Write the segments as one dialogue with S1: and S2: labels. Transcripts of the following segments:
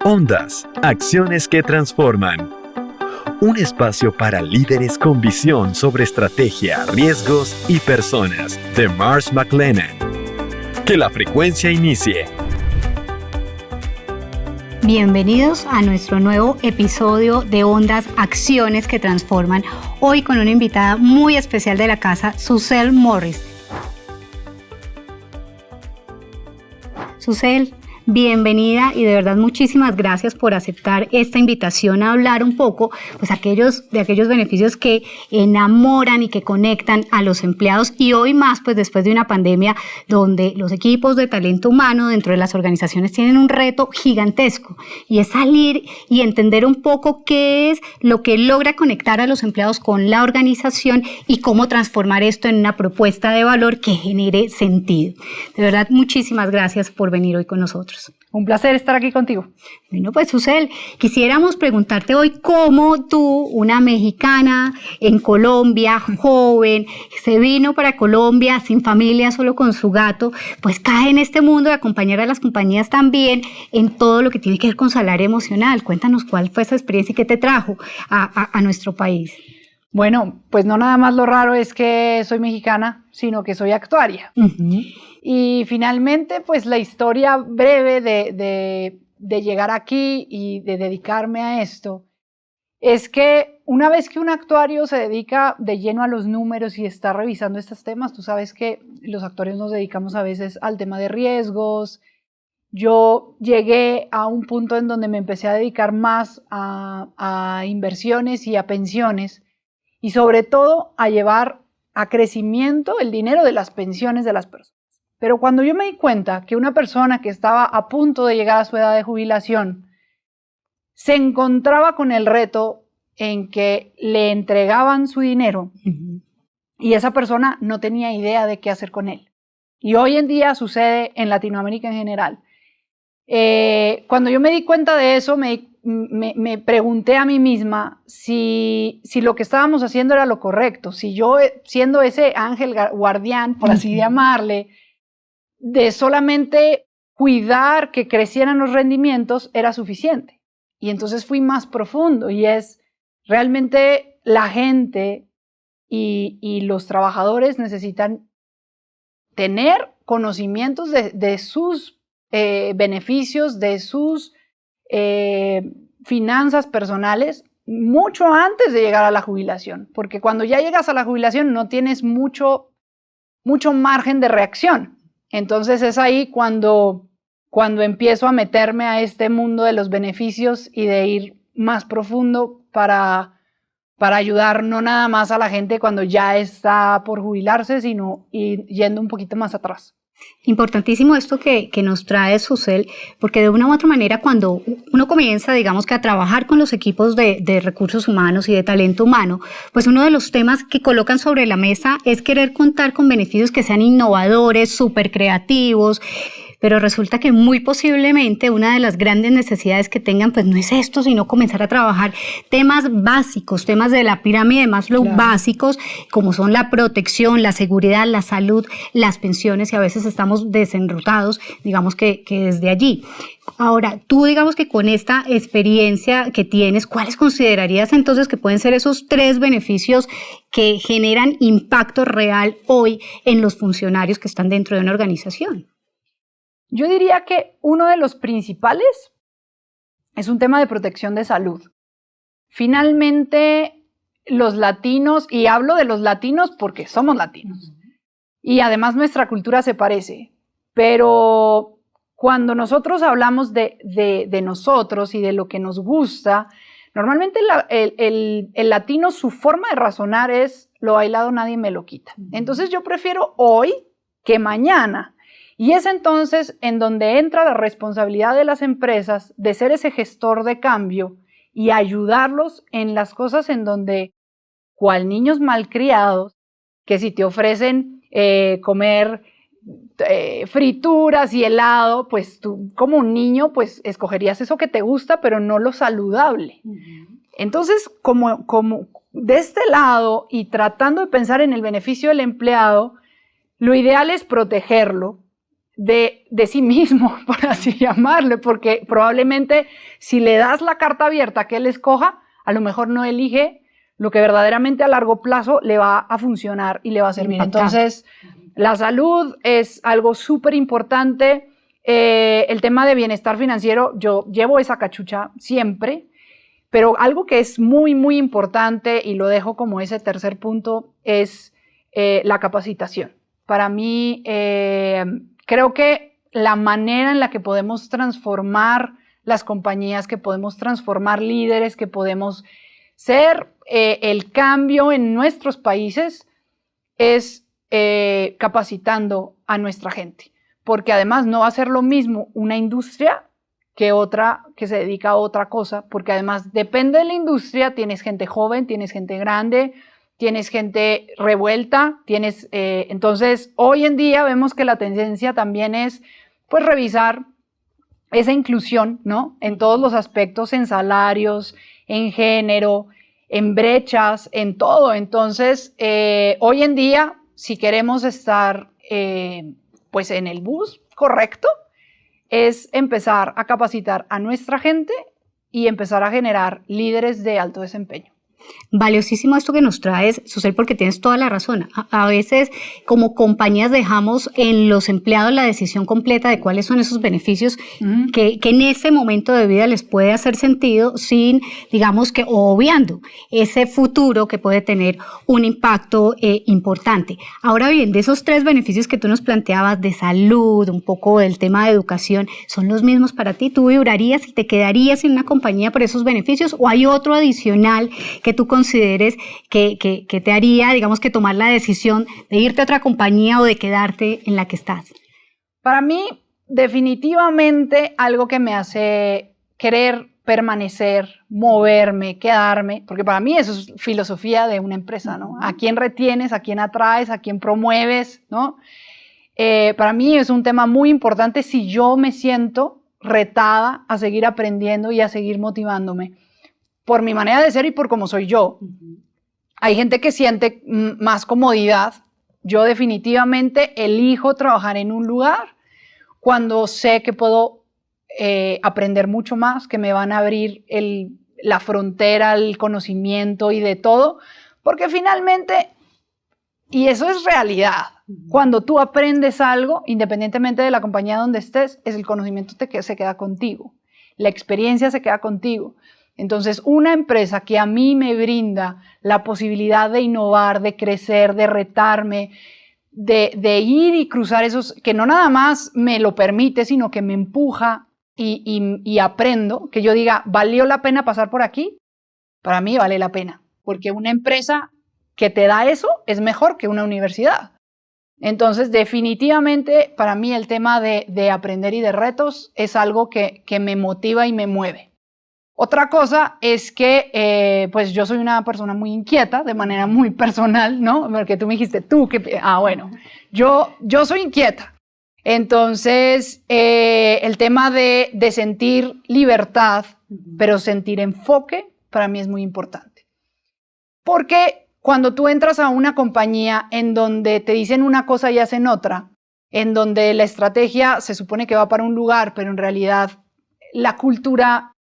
S1: Ondas, acciones que transforman. Un espacio para líderes con visión sobre estrategia, riesgos y personas, de Marsh McLennan. Que la frecuencia inicie.
S2: Bienvenidos a nuestro nuevo episodio de Ondas, acciones que transforman. Hoy con una invitada muy especial de la casa, Susel Morris. Susel, bienvenida y de verdad muchísimas gracias por aceptar esta invitación a hablar un poco pues de aquellos beneficios que enamoran y que conectan a los empleados, y hoy más pues después de una pandemia donde los equipos de talento humano dentro de las organizaciones tienen un reto gigantesco, y es salir y entender un poco qué es lo que logra conectar a los empleados con la organización y cómo transformar esto en una propuesta de valor que genere sentido. De verdad, muchísimas gracias por venir hoy con nosotros.
S3: Un placer estar aquí contigo.
S2: Bueno, pues Susel, quisiéramos preguntarte hoy cómo tú, una mexicana en Colombia, joven, se vino para Colombia sin familia, solo con su gato, pues cae en este mundo de acompañar a las compañías también en todo lo que tiene que ver con salario emocional. Cuéntanos cuál fue esa experiencia y qué te trajo a nuestro país.
S3: Bueno, pues no nada más lo raro es que soy mexicana, sino que soy actuaria. Uh-huh. Y finalmente, pues la historia breve de llegar aquí y de dedicarme a esto es que una vez que un actuario se dedica de lleno a los números y está revisando estos temas, tú sabes que los actuarios nos dedicamos a veces al tema de riesgos. Yo llegué a un punto en donde me empecé a dedicar más a inversiones y a pensiones, y sobre todo a llevar a crecimiento el dinero de las pensiones de las personas. Pero cuando yo me di cuenta que una persona que estaba a punto de llegar a su edad de jubilación se encontraba con el reto en que le entregaban su dinero, uh-huh, y esa persona no tenía idea de qué hacer con él. Y hoy en día sucede en Latinoamérica en general. Cuando yo me di cuenta de eso, me pregunté a mí misma si lo que estábamos haciendo era lo correcto, si yo, siendo ese ángel guardián, por así llamarle, de solamente cuidar que crecieran los rendimientos era suficiente. Y entonces fui más profundo, y es realmente la gente y los trabajadores necesitan tener conocimientos de sus beneficios, de sus finanzas personales mucho antes de llegar a la jubilación, porque cuando ya llegas a la jubilación no tienes mucho margen de reacción. Entonces es ahí cuando empiezo a meterme a este mundo de los beneficios y de ir más profundo para ayudar no nada más a la gente cuando ya está por jubilarse, sino ir yendo un poquito más atrás.
S2: Importantísimo esto que nos trae Susel, porque de una u otra manera cuando uno comienza, digamos que a trabajar con los equipos de recursos humanos y de talento humano, pues uno de los temas que colocan sobre la mesa es querer contar con beneficios que sean innovadores, súper creativos. Pero resulta que muy posiblemente una de las grandes necesidades que tengan pues no es esto, sino comenzar a trabajar temas básicos, temas de la pirámide de Maslow, claro, básicos, como son la protección, la seguridad, la salud, las pensiones, y a veces estamos desenrutados, digamos que desde allí. Ahora, tú digamos que con esta experiencia que tienes, ¿cuáles considerarías entonces que pueden ser esos 3 beneficios que generan impacto real hoy en los funcionarios que están dentro de una organización?
S3: Yo diría que uno de los principales es un tema de protección de salud. Finalmente, los latinos, y hablo de los latinos porque somos latinos, y además nuestra cultura se parece, pero cuando nosotros hablamos de nosotros y de lo que nos gusta, normalmente el latino, su forma de razonar es: lo bailado nadie me lo quita. Entonces yo prefiero hoy que mañana. Y es entonces en donde entra la responsabilidad de las empresas de ser ese gestor de cambio y ayudarlos en las cosas en donde, cual niños malcriados, que si te ofrecen comer frituras y helado, pues tú como un niño pues escogerías eso que te gusta, pero no lo saludable. Uh-huh. Entonces, como de este lado y tratando de pensar en el beneficio del empleado, lo ideal es protegerlo, de sí mismo, por así llamarle, porque probablemente si le das la carta abierta que él escoja, a lo mejor no elige lo que verdaderamente a largo plazo le va a funcionar y le va a servir. Entonces, la salud es algo súper importante. El tema de bienestar financiero, yo llevo esa cachucha siempre, pero algo que es muy, muy importante, y lo dejo como ese tercer punto, es la capacitación. Para mí, creo que la manera en la que podemos transformar las compañías, que podemos transformar líderes, que podemos ser el cambio en nuestros países es capacitando a nuestra gente. Porque además no va a ser lo mismo una industria que otra que se dedica a otra cosa, porque además depende de la industria, tienes gente joven, tienes gente grande, tienes gente revuelta, entonces hoy en día vemos que la tendencia también es pues revisar esa inclusión, ¿no? En todos los aspectos, en salarios, en género, en brechas, en todo. Entonces, hoy en día, si queremos estar pues en el bus correcto, es empezar a capacitar a nuestra gente y empezar a generar líderes de alto desempeño.
S2: Valiosísimo esto que nos traes, Susel, porque tienes toda la razón. A veces, como compañías, dejamos en los empleados la decisión completa de cuáles son esos beneficios que en ese momento de vida les puede hacer sentido, sin, digamos que, obviando ese futuro que puede tener un impacto importante. Ahora bien, de esos 3 beneficios que tú nos planteabas de salud, un poco del tema de educación, ¿son los mismos para ti? ¿Tú vibrarías y te quedarías en una compañía por esos beneficios, o hay otro adicional que tú consideres que te haría, digamos, que tomar la decisión de irte a otra compañía o de quedarte en la que estás?
S3: Para mí, definitivamente algo que me hace querer permanecer, moverme, quedarme, porque para mí eso es filosofía de una empresa, ¿no? ¿A quién retienes, a quién atraes, a quién promueves, ¿no? Para mí es un tema muy importante si yo me siento retada a seguir aprendiendo y a seguir motivándome por mi manera de ser y por cómo soy yo. Hay gente que siente más comodidad. Yo definitivamente elijo trabajar en un lugar cuando sé que puedo aprender mucho más, que me van a abrir la frontera, el conocimiento y de todo, porque finalmente, y eso es realidad, cuando tú aprendes algo, independientemente de la compañía donde estés, es el conocimiento que se queda contigo, la experiencia se queda contigo. Entonces, una empresa que a mí me brinda la posibilidad de innovar, de crecer, de retarme, de ir y cruzar esos, que no nada más me lo permite, sino que me empuja y aprendo, que yo diga, ¿valió la pena pasar por aquí? Para mí vale la pena, porque una empresa que te da eso es mejor que una universidad. Entonces, definitivamente, para mí el tema de aprender y de retos es algo que me motiva y me mueve. Otra cosa es que, pues yo soy una persona muy inquieta, de manera muy personal, ¿no? Porque tú me dijiste, bueno, yo soy inquieta. Entonces, el tema de sentir libertad, pero sentir enfoque, para mí es muy importante. Porque cuando tú entras a una compañía en donde te dicen una cosa y hacen otra, en donde la estrategia se supone que va para un lugar, pero en realidad la cultura,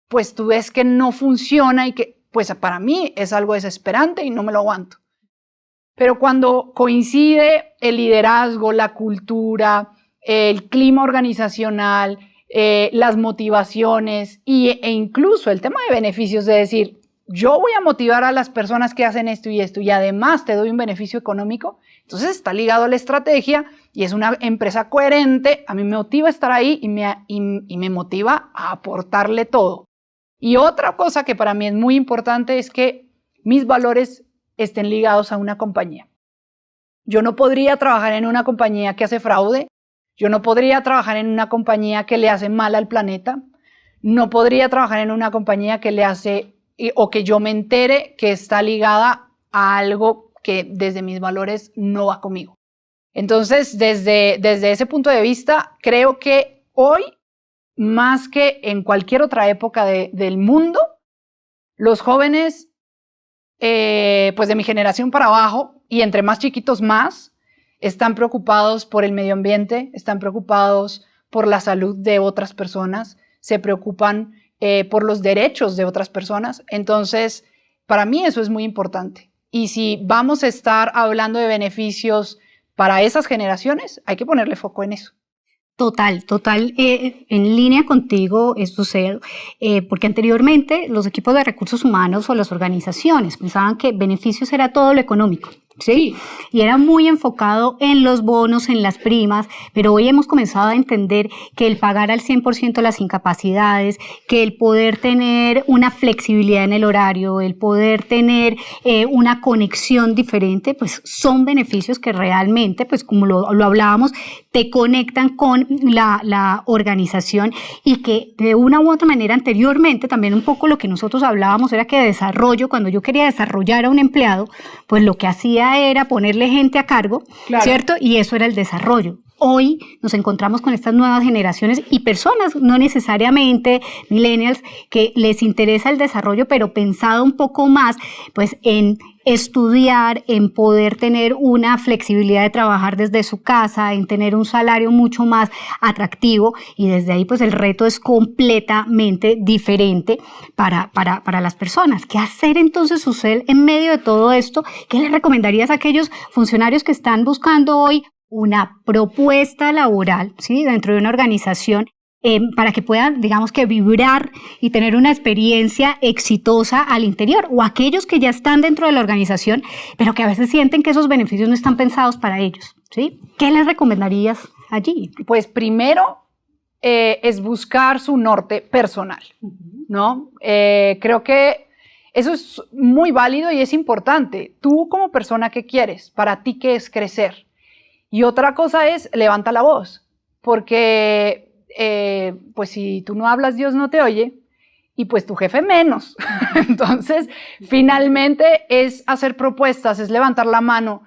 S3: pues tú ves que no funciona y que, pues para mí es algo desesperante y no me lo aguanto. Pero cuando coincide el liderazgo, la cultura, el clima organizacional, las motivaciones e incluso el tema de beneficios, de decir, yo voy a motivar a las personas que hacen esto y además te doy un beneficio económico, entonces está ligado a la estrategia y es una empresa coherente, a mí me motiva estar ahí y me motiva a aportarle todo. Y otra cosa que para mí es muy importante es que mis valores estén ligados a una compañía. Yo no podría trabajar en una compañía que hace fraude, yo no podría trabajar en una compañía que le hace mal al planeta, no podría trabajar en una compañía que le hace o que yo me entere que está ligada a algo que desde mis valores no va conmigo. Entonces, desde ese punto de vista, creo que hoy, más que en cualquier otra época del mundo, los jóvenes, pues de mi generación para abajo, y entre más chiquitos más, están preocupados por el medio ambiente, están preocupados por la salud de otras personas, se preocupan por los derechos de otras personas. Entonces, para mí eso es muy importante. Y si vamos a estar hablando de beneficios para esas generaciones, hay que ponerle foco en eso.
S2: Total, en línea contigo, Susel, porque anteriormente los equipos de recursos humanos o las organizaciones pensaban que beneficios era todo lo económico, ¿sí? Y era muy enfocado en los bonos, en las primas, pero hoy hemos comenzado a entender que el pagar al 100% las incapacidades, que el poder tener una flexibilidad en el horario, el poder tener una conexión diferente, pues son beneficios que realmente, pues como lo hablábamos, te conectan con la organización y que de una u otra manera anteriormente también un poco lo que nosotros hablábamos era que desarrollo, cuando yo quería desarrollar a un empleado, pues lo que hacía era ponerle gente a cargo, claro, ¿cierto? Y eso era el desarrollo. Hoy nos encontramos con estas nuevas generaciones y personas, no necesariamente millennials, que les interesa el desarrollo, pero pensado un poco más pues en estudiar, en poder tener una flexibilidad de trabajar desde su casa, en tener un salario mucho más atractivo, y desde ahí pues el reto es completamente diferente para las personas. ¿Qué hacer entonces, Susel, en medio de todo esto? ¿Qué le recomendarías a aquellos funcionarios que están buscando hoy una propuesta laboral, ¿sí?, dentro de una organización para que puedan, digamos que vibrar y tener una experiencia exitosa al interior, o aquellos que ya están dentro de la organización, pero que a veces sienten que esos beneficios no están pensados para ellos, ¿sí? ¿Qué les recomendarías allí?
S3: Pues primero es buscar su norte personal, ¿no? Creo que eso es muy válido y es importante. Tú como persona, ¿qué quieres? Para ti, ¿qué es crecer? Y otra cosa es, levanta la voz, porque pues si tú no hablas, Dios no te oye, y pues tu jefe menos. Entonces, finalmente es hacer propuestas, es levantar la mano.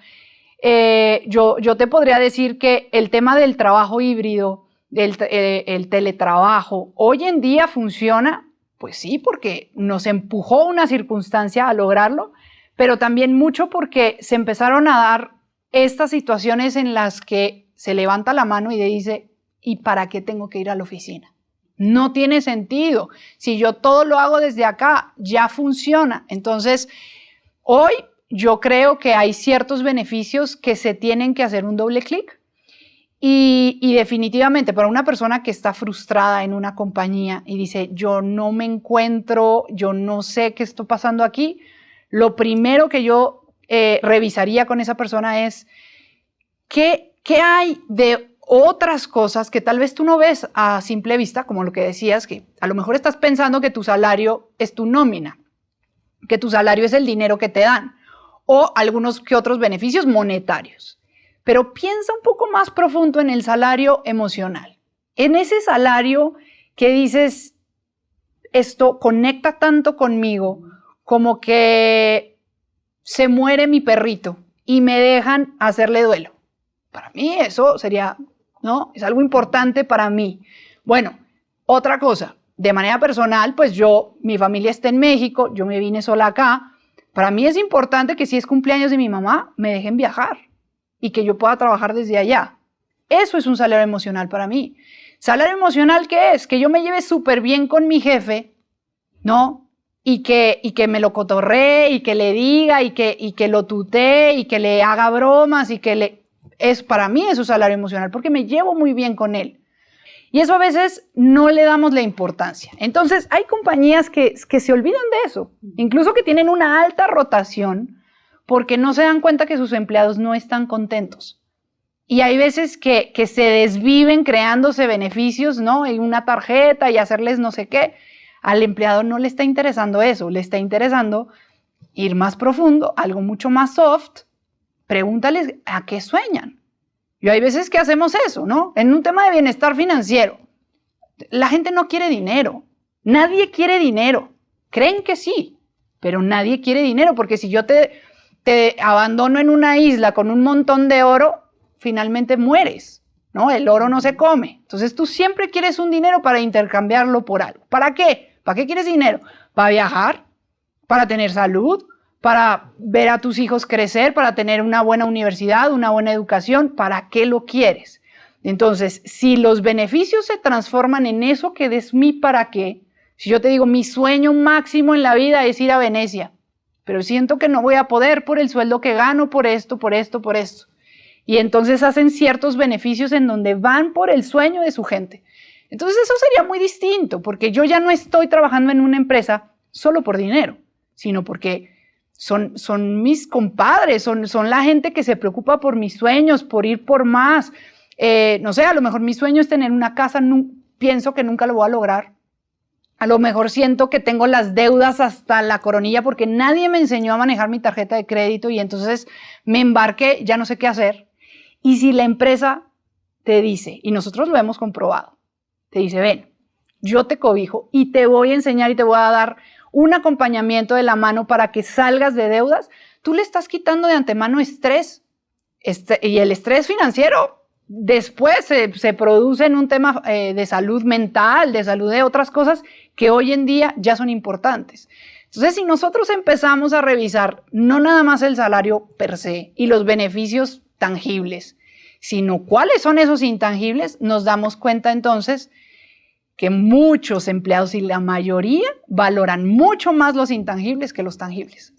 S3: Yo te podría decir que el tema del trabajo híbrido, el teletrabajo, hoy en día funciona, pues sí, porque nos empujó una circunstancia a lograrlo, pero también mucho porque se empezaron a dar estas situaciones en las que se levanta la mano y dice, ¿y para qué tengo que ir a la oficina? No tiene sentido. Si yo todo lo hago desde acá, ya funciona. Entonces, hoy yo creo que hay ciertos beneficios que se tienen que hacer un doble clic. Y definitivamente para una persona que está frustrada en una compañía y dice, yo no me encuentro, yo no sé qué está pasando aquí, lo primero que yo revisaría con esa persona es ¿qué hay de otras cosas que tal vez tú no ves a simple vista, como lo que decías, que a lo mejor estás pensando que tu salario es tu nómina, que tu salario es el dinero que te dan, o algunos que otros beneficios monetarios. Pero piensa un poco más profundo en el salario emocional, en ese salario que dices, esto conecta tanto conmigo como que se muere mi perrito y me dejan hacerle duelo. Para mí eso sería, ¿no? Es algo importante para mí. Bueno, otra cosa, de manera personal, pues mi familia está en México, yo me vine sola acá. Para mí es importante que si es cumpleaños de mi mamá, me dejen viajar y que yo pueda trabajar desde allá. Eso es un salario emocional para mí. ¿Salario emocional qué es? Que yo me lleve súper bien con mi jefe, ¿no? Y que me lo cotorree y que le diga y que lo tutee y que le haga bromas y que para mí es un salario emocional porque me llevo muy bien con él. Y eso a veces no le damos la importancia. Entonces hay compañías que se olvidan de eso, incluso que tienen una alta rotación porque no se dan cuenta que sus empleados no están contentos. Y hay veces que se desviven creándose beneficios, ¿no? En una tarjeta y hacerles no sé qué. Al empleado no le está interesando eso, le está interesando ir más profundo, algo mucho más soft. Pregúntales a qué sueñan. Y hay veces que hacemos eso, ¿no? En un tema de bienestar financiero, la gente no quiere dinero. Nadie quiere dinero. Creen que sí, pero nadie quiere dinero, porque si yo te abandono en una isla con un montón de oro, finalmente mueres, ¿no? El oro no se come. Entonces tú siempre quieres un dinero para intercambiarlo por algo. ¿Para qué? ¿Para qué quieres dinero? ¿Para viajar? ¿Para tener salud? para ver a tus hijos crecer, para tener una buena universidad, una buena educación. ¿Para qué lo quieres? Entonces, si los beneficios se transforman en eso que es mi para qué, si yo te digo, mi sueño máximo en la vida es ir a Venecia, pero siento que no voy a poder por el sueldo que gano, por esto. Y entonces hacen ciertos beneficios en donde van por el sueño de su gente. Entonces eso sería muy distinto, porque yo ya no estoy trabajando en una empresa solo por dinero, sino porque son mis compadres, son la gente que se preocupa por mis sueños, por ir por más. No sé, a lo mejor mi sueño es tener una casa, pienso que nunca lo voy a lograr. A lo mejor siento que tengo las deudas hasta la coronilla porque nadie me enseñó a manejar mi tarjeta de crédito y entonces me embarqué, ya no sé qué hacer. Y si la empresa te dice, y nosotros lo hemos comprobado, te dice, ven, yo te cobijo y te voy a enseñar y te voy a dar un acompañamiento de la mano para que salgas de deudas, tú le estás quitando de antemano estrés. Y el estrés financiero después se produce en un tema de salud mental, de salud de otras cosas que hoy en día ya son importantes. Entonces, si nosotros empezamos a revisar no nada más el salario per se y los beneficios tangibles, sino cuáles son esos intangibles, nos damos cuenta entonces que muchos empleados y la mayoría valoran mucho más los intangibles que los tangibles.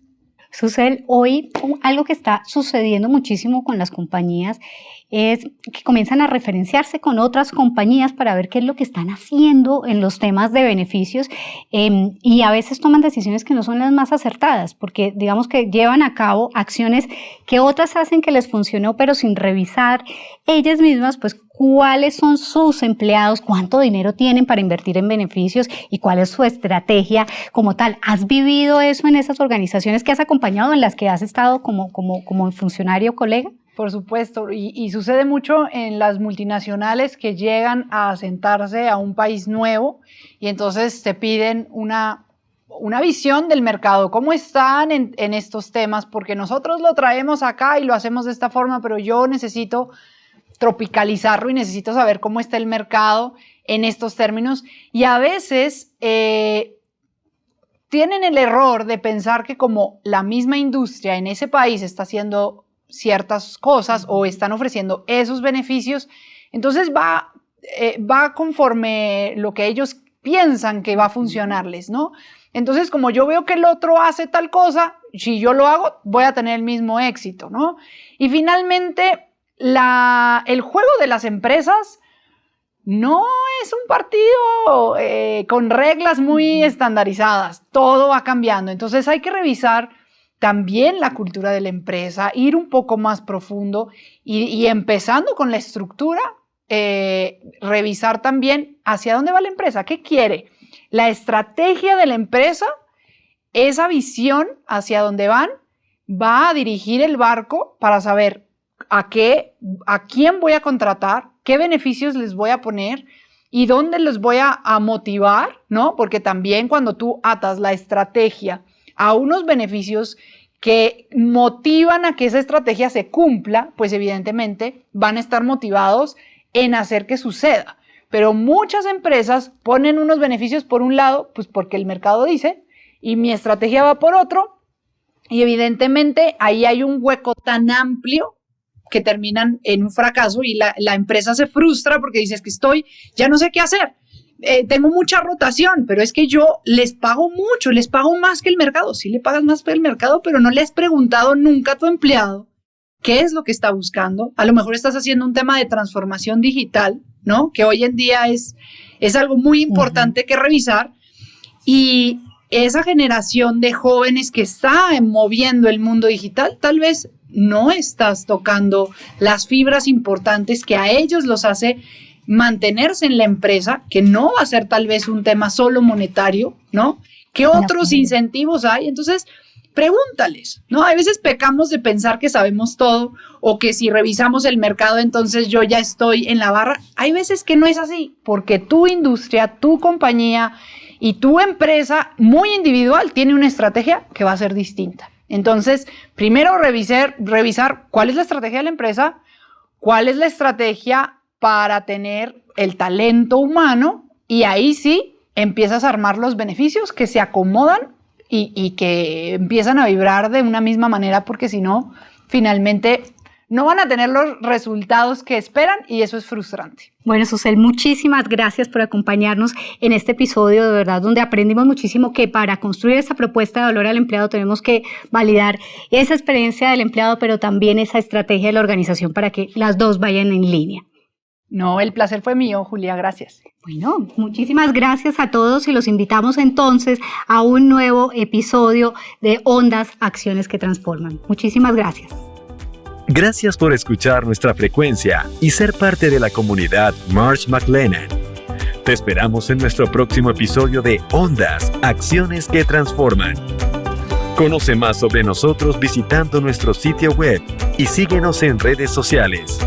S2: Susel, hoy algo que está sucediendo muchísimo con las compañías es que comienzan a referenciarse con otras compañías para ver qué es lo que están haciendo en los temas de beneficios y a veces toman decisiones que no son las más acertadas porque digamos que llevan a cabo acciones que otras hacen que les funcionó pero sin revisar ellas mismas pues cuáles son sus empleados, cuánto dinero tienen para invertir en beneficios y cuál es su estrategia como tal. ¿Has vivido eso en esas organizaciones que has acompañado, en las que has estado como funcionario o colega?
S3: Por supuesto, y sucede mucho en las multinacionales que llegan a asentarse a un país nuevo y entonces te piden una visión del mercado, cómo están en estos temas, porque nosotros lo traemos acá y lo hacemos de esta forma, pero yo necesito tropicalizarlo y necesito saber cómo está el mercado en estos términos y a veces tienen el error de pensar que como la misma industria en ese país está haciendo ciertas cosas o están ofreciendo esos beneficios, entonces va conforme lo que ellos piensan que va a funcionarles, ¿no? Entonces, como yo veo que el otro hace tal cosa, si yo lo hago, voy a tener el mismo éxito, ¿no? Y finalmente, el juego de las empresas no es un partido con reglas muy estandarizadas, todo va cambiando, entonces hay que revisar también la cultura de la empresa, ir un poco más profundo y empezando con la estructura, revisar también hacia dónde va la empresa, qué quiere, la estrategia de la empresa, esa visión hacia dónde va a dirigir el barco para saber a quién voy a contratar, qué beneficios les voy a poner y dónde les voy a motivar, ¿no? Porque también cuando tú atas la estrategia a unos beneficios que motivan a que esa estrategia se cumpla, pues evidentemente van a estar motivados en hacer que suceda. Pero muchas empresas ponen unos beneficios por un lado, pues porque el mercado dice, y mi estrategia va por otro, y evidentemente ahí hay un hueco tan amplio que terminan en un fracaso y la empresa se frustra porque dice, es que ya no sé qué hacer. Tengo mucha rotación, pero es que yo les pago mucho, les pago más que el mercado. Sí le pagas más que el mercado, pero no le has preguntado nunca a tu empleado qué es lo que está buscando. A lo mejor estás haciendo un tema de transformación digital, ¿no? Que hoy en día es algo muy importante que revisar. Y esa generación de jóvenes que está moviendo el mundo digital, tal vez no estás tocando las fibras importantes que a ellos los hace mantenerse en la empresa, que no va a ser tal vez un tema solo monetario, ¿no? ¿Qué otros incentivos hay? Entonces, pregúntales, ¿no? A veces pecamos de pensar que sabemos todo o que si revisamos el mercado, entonces yo ya estoy en la barra. Hay veces que no es así, porque tu industria, tu compañía y tu empresa muy individual tiene una estrategia que va a ser distinta. Entonces, primero revisar cuál es la estrategia de la empresa, cuál es la estrategia para tener el talento humano y ahí sí empiezas a armar los beneficios que se acomodan y que empiezan a vibrar de una misma manera, porque si no, finalmente no van a tener los resultados que esperan y eso es frustrante.
S2: Bueno, Susel, muchísimas gracias por acompañarnos en este episodio, de verdad, donde aprendimos muchísimo que para construir esta propuesta de valor al empleado tenemos que validar esa experiencia del empleado, pero también esa estrategia de la organización para que las dos vayan en línea.
S3: No, el placer fue mío, Julia, gracias.
S2: Bueno, muchísimas gracias a todos y los invitamos entonces a un nuevo episodio de Ondas, Acciones que Transforman. Muchísimas gracias.
S1: Gracias por escuchar nuestra frecuencia y ser parte de la comunidad Marsh McLennan. Te esperamos en nuestro próximo episodio de Ondas, Acciones que Transforman. Conoce más sobre nosotros visitando nuestro sitio web y síguenos en redes sociales.